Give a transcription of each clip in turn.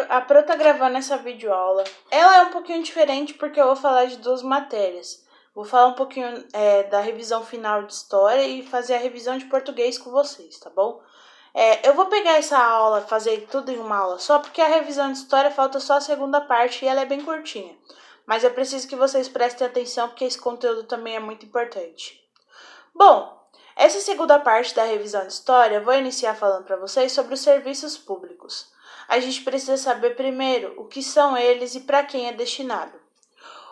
A Pro tá gravando essa videoaula. Ela é um pouquinho diferente porque eu vou falar de duas matérias. Vou falar um pouquinho da revisão final de história e fazer a revisão de português com vocês, tá bom? Eu vou pegar essa aula, fazer tudo em uma aula só, porque a revisão de história falta só a segunda parte e ela é bem curtinha. Mas eu preciso que vocês prestem atenção porque esse conteúdo também é muito importante. Bom, essa segunda parte da revisão de história, eu vou iniciar falando para vocês sobre os serviços públicos. A gente precisa saber primeiro o que são eles e para quem é destinado.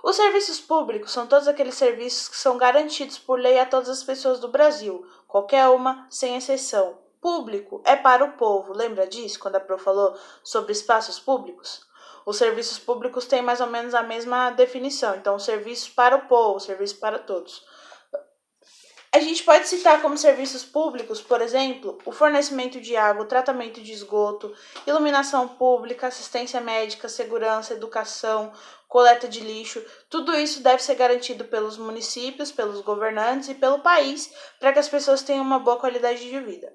Os serviços públicos são todos aqueles serviços que são garantidos por lei a todas as pessoas do Brasil, qualquer uma, sem exceção. Público é para o povo, lembra disso quando a Pro falou sobre espaços públicos? Os serviços públicos têm mais ou menos a mesma definição, então serviços para o povo, serviço para todos. A gente pode citar como serviços públicos, por exemplo, o fornecimento de água, o tratamento de esgoto, iluminação pública, assistência médica, segurança, educação, coleta de lixo. Tudo isso deve ser garantido pelos municípios, pelos governantes e pelo país para que as pessoas tenham uma boa qualidade de vida.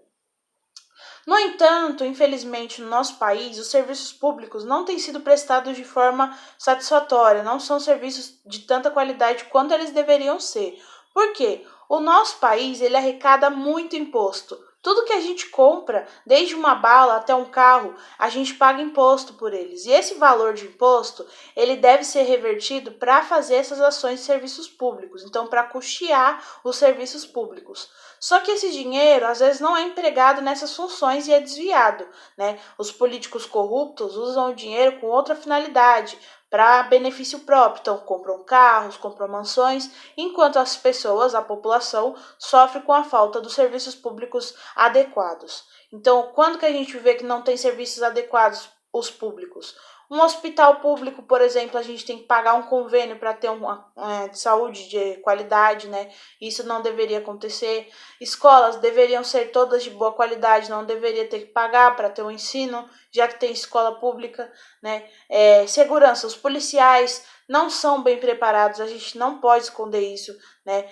No entanto, infelizmente, no nosso país, os serviços públicos não têm sido prestados de forma satisfatória, não são serviços de tanta qualidade quanto eles deveriam ser. Por quê? O nosso país, ele arrecada muito imposto. Tudo que a gente compra, desde uma bala até um carro, a gente paga imposto por eles. E esse valor de imposto, ele deve ser revertido para fazer essas ações de serviços públicos, então para custear os serviços públicos. Só que esse dinheiro, às vezes, não é empregado nessas funções e é desviado, né? Os políticos corruptos usam o dinheiro com outra finalidade, para benefício próprio. Então, compram carros, compram mansões, enquanto as pessoas, a população, sofre com a falta dos serviços públicos adequados. Então, quando que a gente vê que não tem serviços adequados, os públicos? Um hospital público, por exemplo, a gente tem que pagar um convênio para ter uma de saúde de qualidade, né? Isso não deveria acontecer. Escolas deveriam ser todas de boa qualidade, não deveria ter que pagar para ter um ensino, já que tem escola pública, né? Segurança, os policiais não são bem preparados, a gente não pode esconder isso, né?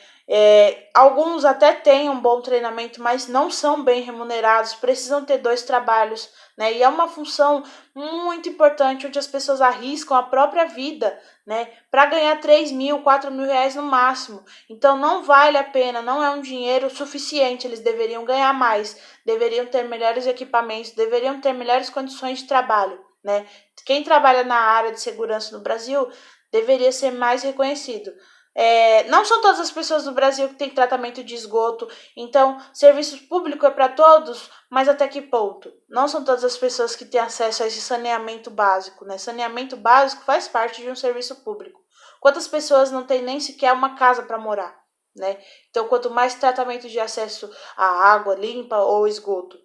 Alguns até têm um bom treinamento, mas não são bem remunerados, precisam ter 2 trabalhos, né? E é uma função muito importante onde as pessoas arriscam a própria vida, né? Para ganhar 3 mil, 4 mil reais no máximo. Então não vale a pena, não é um dinheiro suficiente, eles deveriam ganhar mais, deveriam ter melhores equipamentos, deveriam ter melhores condições de trabalho, né? Quem trabalha na área de segurança no Brasil deveria ser mais reconhecido. Não são todas as pessoas do Brasil que têm tratamento de esgoto, então serviço público é para todos, mas até que ponto? Não são todas as pessoas que têm acesso a esse saneamento básico, né? Saneamento básico faz parte de um serviço público. Quantas pessoas não têm nem sequer uma casa para morar, né? Então, quanto mais tratamento de acesso à água limpa ou esgoto.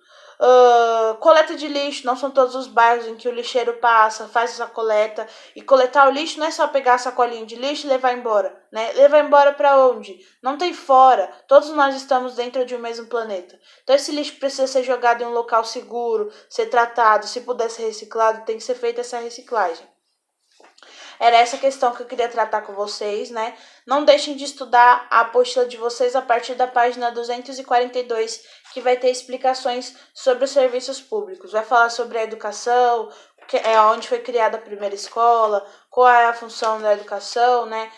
Coleta de lixo, não são todos os bairros em que o lixeiro passa, faz essa coleta. E coletar o lixo não é só pegar a sacolinha de lixo e levar embora, né? Levar embora para onde? Não tem fora. Todos nós estamos dentro de um mesmo planeta. Então esse lixo precisa ser jogado em um local seguro, ser tratado. Se puder ser reciclado, tem que ser feita essa reciclagem. Era essa questão que eu queria tratar com vocês, né? Não deixem de estudar a apostila de vocês a partir da página 242, que vai ter explicações sobre os serviços públicos. Vai falar sobre a educação, que é onde foi criada a primeira escola, qual é a função da educação, né?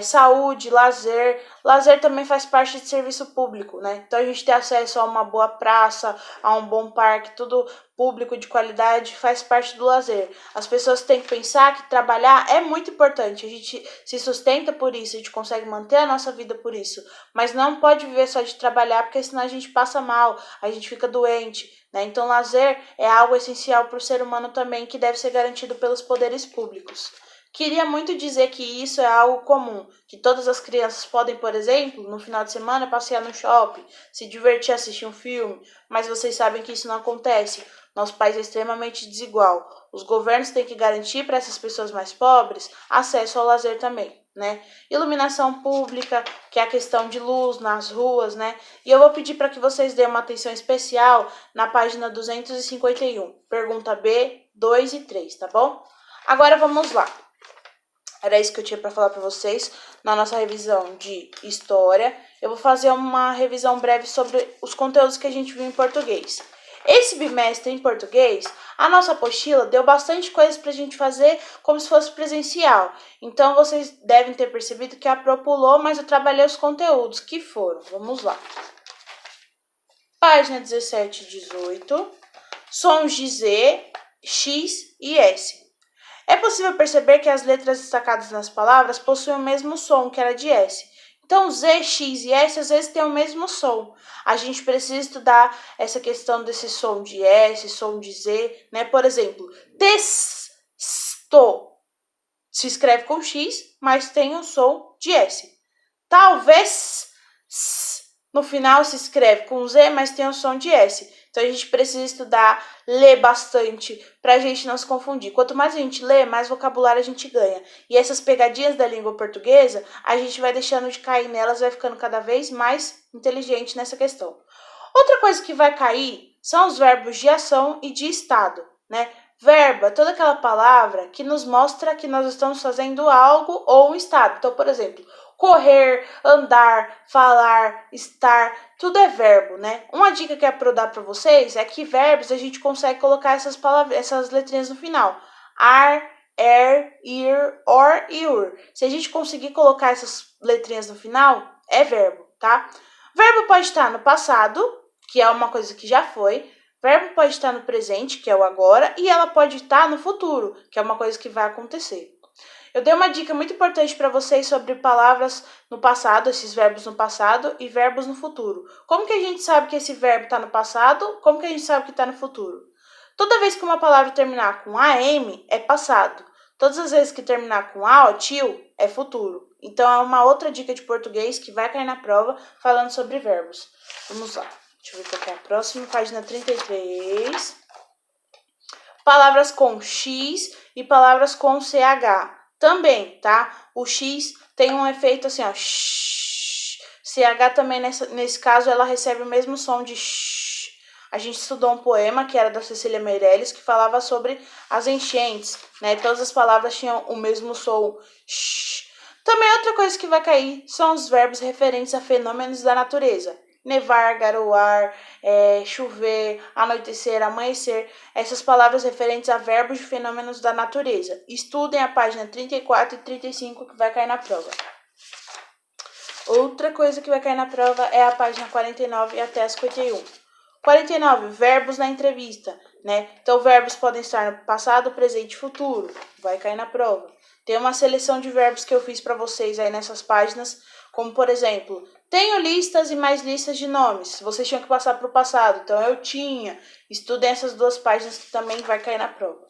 Saúde, lazer. Lazer também faz parte de serviço público, né? Então a gente ter acesso a uma boa praça, a um bom parque, tudo público de qualidade faz parte do lazer. As pessoas têm que pensar que trabalhar é muito importante. A gente se sustenta por isso, a gente consegue manter a nossa vida por isso. Mas não pode viver só de trabalhar, porque senão a gente passa mal, a gente fica doente, né? Então lazer é algo essencial para o ser humano também, que deve ser garantido pelos poderes públicos. Queria muito dizer que isso é algo comum, que todas as crianças podem, por exemplo, no final de semana passear no shopping, se divertir, assistir um filme, mas vocês sabem que isso não acontece. Nosso país é extremamente desigual. Os governos têm que garantir para essas pessoas mais pobres acesso ao lazer também, né? Iluminação pública, que é a questão de luz nas ruas, né? E eu vou pedir para que vocês dêem uma atenção especial na página 251, pergunta B, 2 e 3, tá bom? Agora vamos lá. Era isso que eu tinha para falar para vocês na nossa revisão de história. Eu vou fazer uma revisão breve sobre os conteúdos que a gente viu em português. Esse bimestre em português, a nossa apostila deu bastante coisa para a gente fazer como se fosse presencial. Então, vocês devem ter percebido que a Pro pulou, mas eu trabalhei os conteúdos que foram. Vamos lá. Página 17 e 18. Sons de Z, X e S. É possível perceber que as letras destacadas nas palavras possuem o mesmo som, que era de S. Então, Z, X e S às vezes têm o mesmo som. A gente precisa estudar essa questão desse som de S, som de Z, né? Por exemplo, testo se escreve com X, mas tem o som de S. Talvez no final se escreve com Z, mas tem o som de S. Então a gente precisa estudar, ler bastante para a gente não se confundir. Quanto mais a gente lê, mais vocabulário a gente ganha. E essas pegadinhas da língua portuguesa, a gente vai deixando de cair nelas, vai ficando cada vez mais inteligente nessa questão. Outra coisa que vai cair são os verbos de ação e de estado, né? Verbo é toda aquela palavra que nos mostra que nós estamos fazendo algo ou um estado. Então, por exemplo, correr, andar, falar, estar, tudo é verbo, né? Uma dica que a Pro dá para vocês é que verbos a gente consegue colocar essas letrinhas no final. Ar, ir, or e ur. Se a gente conseguir colocar essas letrinhas no final, é verbo, tá? Verbo pode estar no passado, que é uma coisa que já foi. Verbo pode estar no presente, que é o agora, e ela pode estar no futuro, que é uma coisa que vai acontecer. Eu dei uma dica muito importante para vocês sobre palavras no passado, esses verbos no passado e verbos no futuro. Como que a gente sabe que esse verbo está no passado? Como que a gente sabe que está no futuro? Toda vez que uma palavra terminar com am, é passado. Todas as vezes que terminar com a ou tio, é futuro. Então, é uma outra dica de português que vai cair na prova falando sobre verbos. Vamos lá. Deixa eu ver qual é a próxima. Página 33. Palavras com X e palavras com CH. Também, tá? O X tem um efeito assim, ó. CH também, nesse caso, ela recebe o mesmo som de sh. A gente estudou um poema que era da Cecília Meirelles, que falava sobre as enchentes, né? Todas as palavras tinham o mesmo som sh. Também outra coisa que vai cair são os verbos referentes a fenômenos da natureza. Nevar, garoar, chover, anoitecer, amanhecer. Essas palavras referentes a verbos de fenômenos da natureza. Estudem a página 34 e 35 que vai cair na prova. Outra coisa que vai cair na prova é a página 49 e até a 51. 49, verbos na entrevista, né? Então, verbos podem estar no passado, presente e futuro. Vai cair na prova. Tem uma seleção de verbos que eu fiz para vocês aí nessas páginas, como, por exemplo, tenho listas e mais listas de nomes. Vocês tinham que passar para o passado, então eu tinha. Estudem essas duas páginas que também vai cair na prova.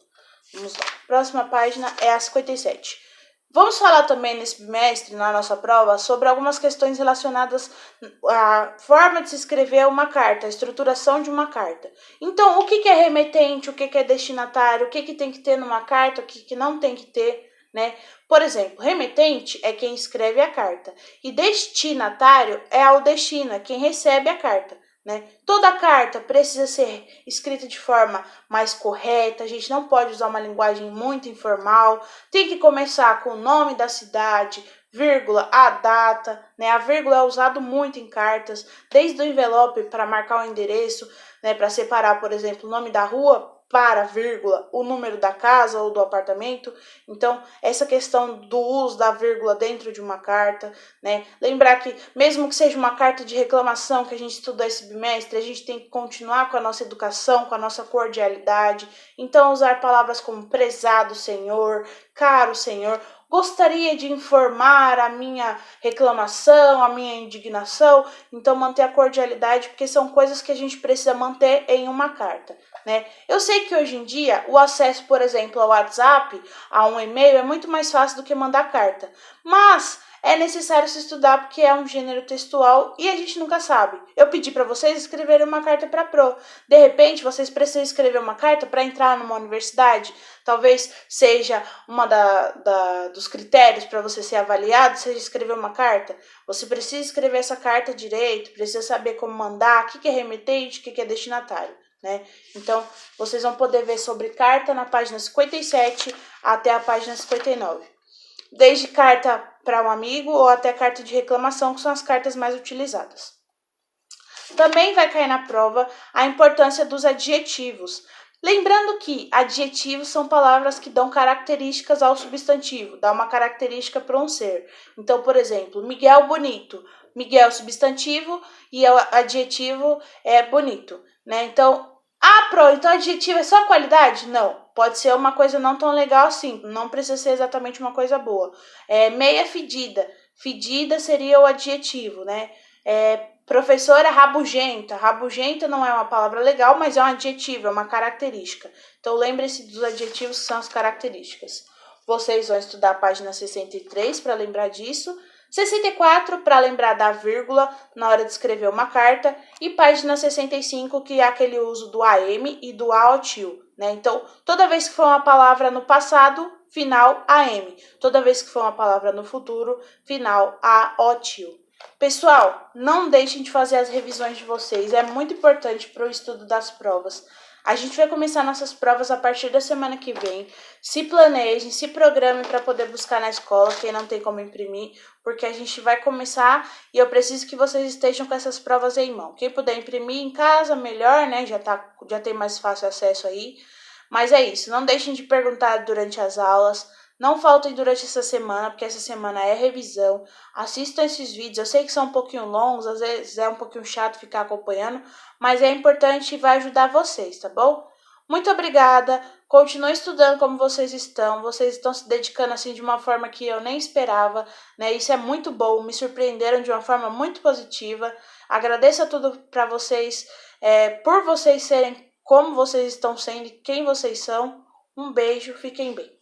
Vamos lá. Próxima página é a 57. Vamos falar também nesse bimestre, na nossa prova, sobre algumas questões relacionadas à forma de se escrever uma carta, a estruturação de uma carta. Então, o que é remetente, o que é destinatário, o que tem que ter numa carta, o que não tem que ter, né? Por exemplo, remetente é quem escreve a carta e destinatário é ao destino, é quem recebe a carta. Né? Toda carta precisa ser escrita de forma mais correta, a gente não pode usar uma linguagem muito informal, tem que começar com o nome da cidade, vírgula, a data, né? A vírgula é usado muito em cartas, desde o envelope para marcar o endereço, né? Para separar, por exemplo, o nome da rua para, vírgula, o número da casa ou do apartamento. Então, essa questão do uso da vírgula dentro de uma carta, né? Lembrar que, mesmo que seja uma carta de reclamação que a gente estudou esse bimestre, a gente tem que continuar com a nossa educação, com a nossa cordialidade. Então, usar palavras como prezado senhor, caro senhor. Gostaria de informar a minha reclamação, a minha indignação. Então, manter a cordialidade, porque são coisas que a gente precisa manter em uma carta, né? Eu sei que hoje em dia o acesso, por exemplo, ao WhatsApp, a um e-mail, é muito mais fácil do que mandar carta. Mas é necessário se estudar porque é um gênero textual e a gente nunca sabe. Eu pedi para vocês escreverem uma carta para a Pro. De repente, vocês precisam escrever uma carta para entrar numa universidade. Talvez seja uma dos critérios para você ser avaliado, seja escrever uma carta. Você precisa escrever essa carta direito, precisa saber como mandar, o que é remetente, o que é destinatário. Né? Então, vocês vão poder ver sobre carta na página 57 até a página 59. Desde carta para um amigo ou até carta de reclamação, que são as cartas mais utilizadas. Também vai cair na prova a importância dos adjetivos. Lembrando que adjetivos são palavras que dão características ao substantivo, dá uma característica para um ser. Então, por exemplo, Miguel bonito. Miguel substantivo e o adjetivo é bonito, né? Então, então adjetivo é só qualidade? Não. Pode ser uma coisa não tão legal assim, não precisa ser exatamente uma coisa boa. Meia fedida. Fedida seria o adjetivo, né? Professora rabugenta. Rabugenta não é uma palavra legal, mas é um adjetivo, é uma característica. Então, lembre-se dos adjetivos que são as características. Vocês vão estudar a página 63 para lembrar disso. 64 para lembrar da vírgula na hora de escrever uma carta. E página 65, que é aquele uso do AM e do AOTIL, né? Então, toda vez que for uma palavra no passado, final AM. Toda vez que for uma palavra no futuro, final AOTIL. Pessoal, não deixem de fazer as revisões de vocês, é muito importante para o estudo das provas. A gente vai começar nossas provas a partir da semana que vem. Se planejem, se programem para poder buscar na escola, quem não tem como imprimir, porque a gente vai começar e eu preciso que vocês estejam com essas provas em mão. Quem puder imprimir em casa, melhor, né? Já tem mais fácil acesso aí. Mas é isso, não deixem de perguntar durante as aulas. Não faltem durante essa semana, porque essa semana é revisão. Assistam esses vídeos. Eu sei que são um pouquinho longos, às vezes é um pouquinho chato ficar acompanhando, mas é importante e vai ajudar vocês, tá bom? Muito obrigada. Continuem estudando como vocês estão. Vocês estão se dedicando assim de uma forma que eu nem esperava, né? Isso é muito bom. Me surpreenderam de uma forma muito positiva. Agradeço a tudo para vocês, por vocês serem como vocês estão sendo e quem vocês são. Um beijo, fiquem bem.